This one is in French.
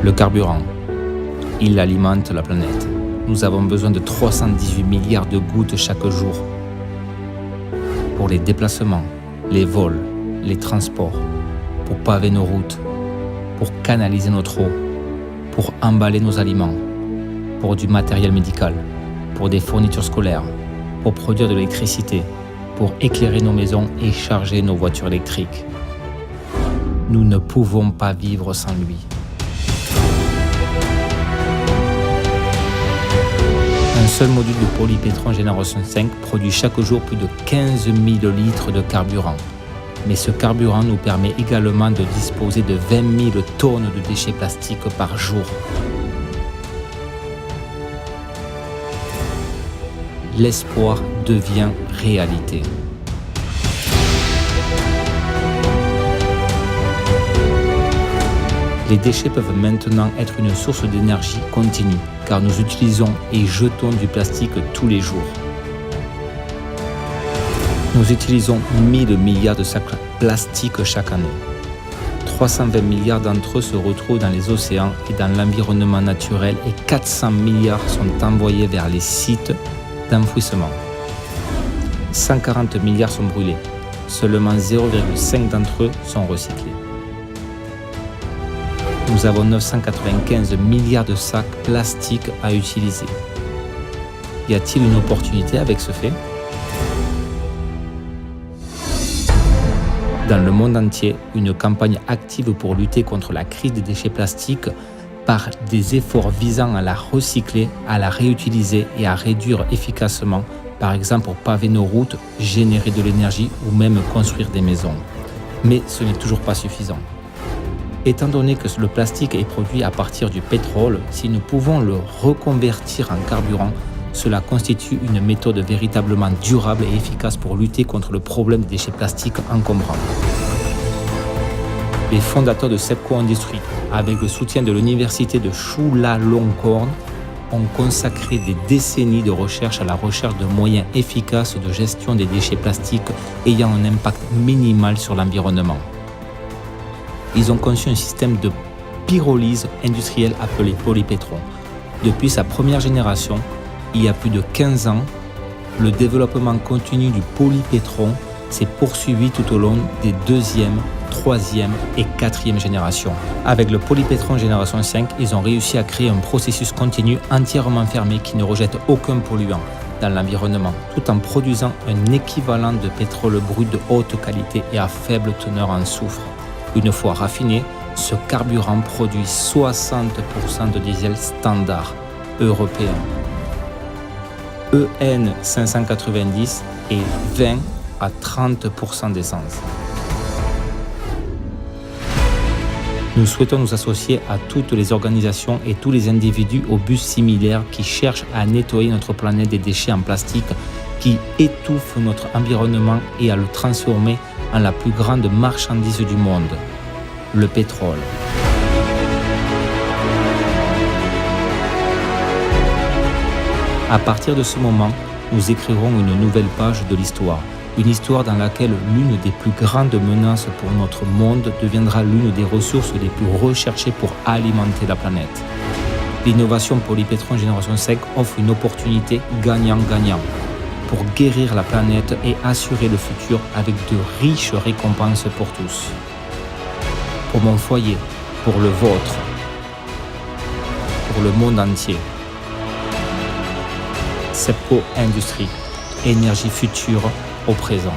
Le carburant, il alimente la planète. Nous avons besoin de 318 milliards de gouttes chaque jour pour les déplacements, les vols, les transports, pour paver nos routes, pour canaliser notre eau, pour emballer nos aliments, pour du matériel médical, pour des fournitures scolaires, pour produire de l'électricité, pour éclairer nos maisons et charger nos voitures électriques. Nous ne pouvons pas vivre sans lui. Un seul module de polypétron génération 5 produit chaque jour plus de 15 000 litres de carburant. Mais ce carburant nous permet également de disposer de 20 000 tonnes de déchets plastiques par jour. L'espoir devient réalité. Les déchets peuvent maintenant être une source d'énergie continue, car nous utilisons et jetons du plastique tous les jours. Nous utilisons 1000 milliards de sacs plastiques chaque année. 320 milliards d'entre eux se retrouvent dans les océans et dans l'environnement naturel et 400 milliards sont envoyés vers les sites d'enfouissement. 140 milliards sont brûlés. Seulement 0,5 d'entre eux sont recyclés. Nous avons 995 milliards de sacs plastiques à utiliser. Y a-t-il une opportunité avec ce fait ? Dans le monde entier, une campagne active pour lutter contre la crise des déchets plastiques par des efforts visant à la recycler, à la réutiliser et à réduire efficacement, par exemple pour paver nos routes, générer de l'énergie ou même construire des maisons. Mais ce n'est toujours pas suffisant. Étant donné que le plastique est produit à partir du pétrole, si nous pouvons le reconvertir en carburant, cela constitue une méthode véritablement durable et efficace pour lutter contre le problème des déchets plastiques encombrants. Les fondateurs de SEPCO Industries, avec le soutien de l'université de Chulalongkorn, ont consacré des décennies de recherche à la recherche de moyens efficaces de gestion des déchets plastiques ayant un impact minimal sur l'environnement. Ils ont conçu un système de pyrolyse industrielle appelé polypétron. Depuis sa première génération, il y a plus de 15 ans, le développement continu du polypétron s'est poursuivi tout au long des deuxième, troisième et quatrième générations. Avec le polypétron génération 5, ils ont réussi à créer un processus continu entièrement fermé qui ne rejette aucun polluant dans l'environnement, tout en produisant un équivalent de pétrole brut de haute qualité et à faible teneur en soufre. Une fois raffiné, ce carburant produit 60% de diesel standard européen, EN 590 et 20 à 30% d'essence. Nous souhaitons nous associer à toutes les organisations et tous les individus au but similaire qui cherchent à nettoyer notre planète des déchets en plastique qui étouffent notre environnement et à le transformer en la plus grande marchandise du monde, le pétrole. À partir de ce moment, nous écrirons une nouvelle page de l'histoire. Une histoire dans laquelle l'une des plus grandes menaces pour notre monde deviendra l'une des ressources les plus recherchées pour alimenter la planète. L'innovation polypétron génération 5 offre une opportunité gagnant-gagnant pour guérir la planète et assurer le futur avec de riches récompenses pour tous. Pour mon foyer, pour le vôtre, pour le monde entier. SEPCO Industries, énergie future au présent.